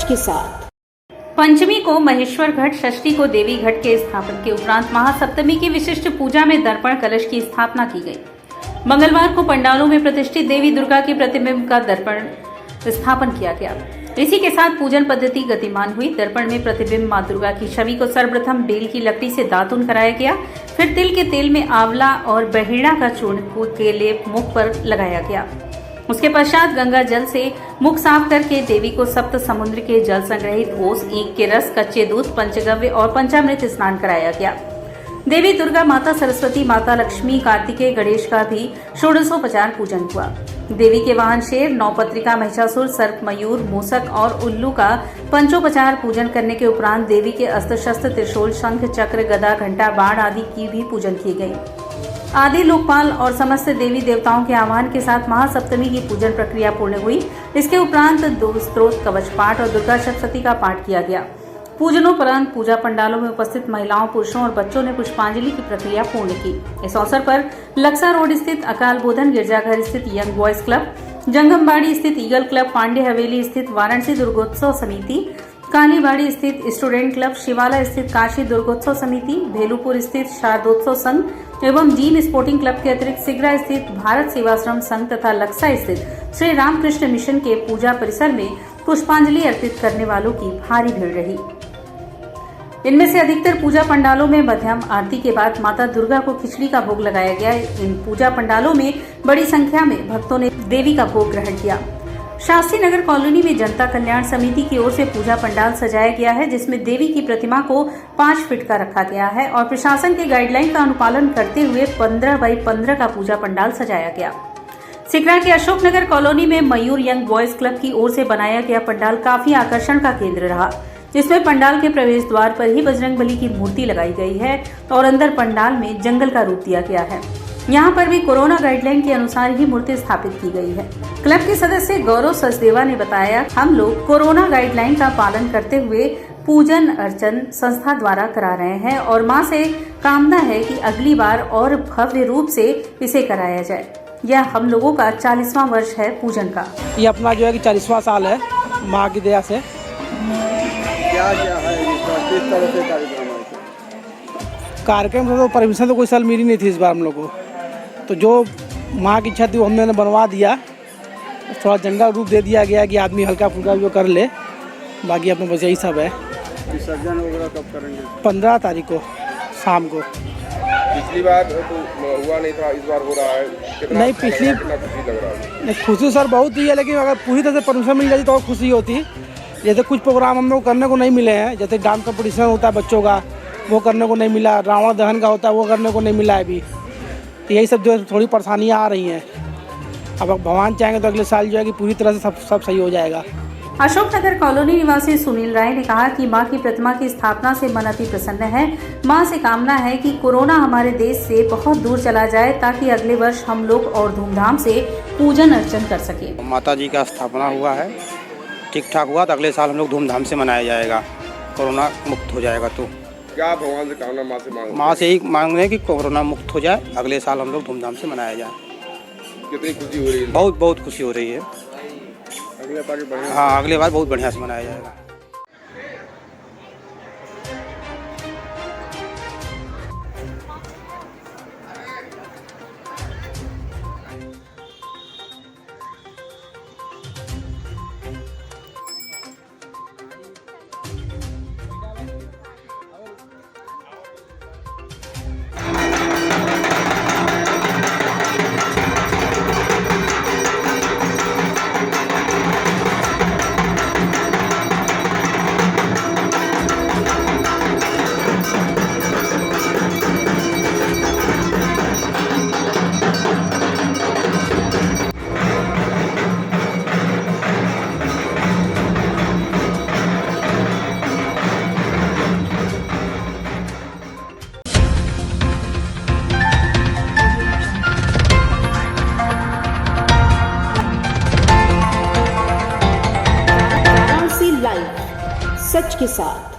के साथ। पंचमी को महेश्वर घट, षष्ठी को देवी घट के स्थापन के उपरांत महासप्तमी की विशिष्ट पूजा में दर्पण कलश की स्थापना की गई। मंगलवार को पंडालों में प्रतिष्ठित देवी दुर्गा के प्रतिबिंब का दर्पण स्थापन किया गया। इसी के साथ पूजन पद्धति गतिमान हुई। दर्पण में प्रतिबिंब मां दुर्गा की छवि को सर्वप्रथम बेल की लकड़ी से दातुन कराया गया, फिर तिल के तेल में आंवला और बहेड़ा का चूर्ण के लेप मुख पर लगाया गया। उसके पश्चात गंगा जल से मुख साफ करके देवी को सप्त समुद्र के जल संग्रहित ओस, ईख के रस, कच्चे दूध, पंचगव्य और पंचामृत स्नान कराया गया। देवी दुर्गा, माता सरस्वती, माता लक्ष्मी, कार्तिकेय, गणेश का भी षोडशोपचार पूजन हुआ। देवी के वाहन शेर, नौपत्रिका, महिषासुर, सर्प, मयूर, मूसक और उल्लू का पंचोपचार पूजन करने के उपरांत देवी के अस्त्र शस्त्र, त्रिशूल, शंख, चक्र, गदा, घंटा, बाण आदि की भी पूजन की गई। आदि लोकपाल और समस्त देवी देवताओं के आह्वान के साथ महासप्तमी की पूजन प्रक्रिया पूर्ण हुई। इसके उपरांत दो स्तोत्र, कवच पाठ और दुर्गा सप्तशती का पाठ किया गया। पूजनोपरांत पूजा पंडालों में उपस्थित महिलाओं, पुरुषों और बच्चों ने पुष्पांजलि की प्रक्रिया पूर्ण की। इस अवसर पर लक्सा रोड स्थित अकाल बोधन गिरजाघर स्थित यंग बॉयज क्लब, जंगमबाड़ी स्थित ईगल क्लब, पांडे हवेली स्थित वाराणसी दुर्गोत्सव समिति, कालीबाड़ी स्थित स्टूडेंट क्लब, शिवाला स्थित काशी दुर्गोत्सव समिति, भेलूपुर स्थित शारदोत्सव संघ एवं जीन स्पोर्टिंग क्लब के अतिरिक्त सिगरा स्थित भारत सेवाश्रम संघ तथा लक्सा स्थित श्री रामकृष्ण मिशन के पूजा परिसर में पुष्पांजलि अर्पित करने वालों की भारी भीड़ रही। इनमें से अधिकतर पूजा पंडालों में मध्यम आरती के बाद माता दुर्गा को खिचड़ी का भोग लगाया गया। इन पूजा पंडालों में बड़ी संख्या में भक्तों ने देवी का भोग ग्रहण किया। शास्त्री नगर कॉलोनी में जनता कल्याण समिति की ओर से पूजा पंडाल सजाया गया है, जिसमें देवी की प्रतिमा को 5 फीट का रखा गया है और प्रशासन के गाइडलाइन का अनुपालन करते हुए 15 बाई 15 का पूजा पंडाल सजाया गया। सिकरा के अशोक नगर कॉलोनी में मयूर यंग बॉयज क्लब की ओर से बनाया गया पंडाल काफी आकर्षण का केंद्र रहा, जिसमें पंडाल के प्रवेश द्वार पर ही बजरंगबली की मूर्ति लगाई गई है और अंदर पंडाल में जंगल का रूप दिया गया है। यहाँ पर भी कोरोना गाइडलाइन के अनुसार ही मूर्ति स्थापित की गई है। क्लब के सदस्य गौरव सचदेवा ने बताया, हम लोग कोरोना गाइडलाइन का पालन करते हुए पूजन अर्चन संस्था द्वारा करा रहे हैं और मां से कामना है कि अगली बार और भव्य रूप से इसे कराया जाए। यह हम लोगों का 40वां वर्ष है पूजन का। ये अपना जो है कि 40वां साल है माँ की दया से। क्या है किस तरह से कार्यक्रम से तो परमिशन तो कोई साल मिली नहीं थी इस बार हम लोग को, तो जो माँ की इच्छा थी वो हमने बनवा दिया। थोड़ा जंगल रूप दे दिया गया कि आदमी हल्का फुल्का जो कर ले, बाकी अपने बस यही सब है। विसर्जन वगैरह कब करेंगे? 15 तारीख को शाम को। पिछली बार तो हुआ नहीं था, इस बार हो रहा है। कितना नहीं पिछली खुशी लग रहा है? नहीं खुशी सर बहुत ही है, लेकिन अगर पूरी तरह से परमिशन मिल जाती तो और खुशी होती। जैसे कुछ प्रोग्राम हम लोग करने को नहीं मिले हैं, जैसे डांस कंपटीशन होता है बच्चों का, वो करने को नहीं मिला। रावण दहन का होता है, वो करने को नहीं मिला है अभी। तो यही सब जो थोड़ी परेशानियाँ आ रही हैं। अब भगवान चाहेंगे तो अगले साल जो है कि पूरी तरह से सब सही हो जाएगा। अशोकनगर कॉलोनी निवासी सुनील राय ने कहा कि मां की प्रतिमा की स्थापना से मन अति प्रसन्न है। मां से कामना है कि कोरोना हमारे देश से बहुत दूर चला जाए, ताकि अगले वर्ष हम लोग और धूमधाम से पूजन अर्चन कर सके। माता जी का स्थापना हुआ है, ठीक ठाक हुआ तो अगले साल हम लोग धूमधाम से मनाया जाएगा, कोरोना मुक्त हो जाएगा। तो क्या भगवान से कामना माँ से मांग? माँ से यही मांग रहे हैं कि कोरोना मुक्त हो जाए, अगले साल हम लोग धूमधाम से मनाया जाए। कितनी खुशी हो रही है? बहुत खुशी हो रही है। अगले बार बढ़िया। हाँ, अगले बार बहुत बढ़िया से मनाया जाएगा। सच के साथ।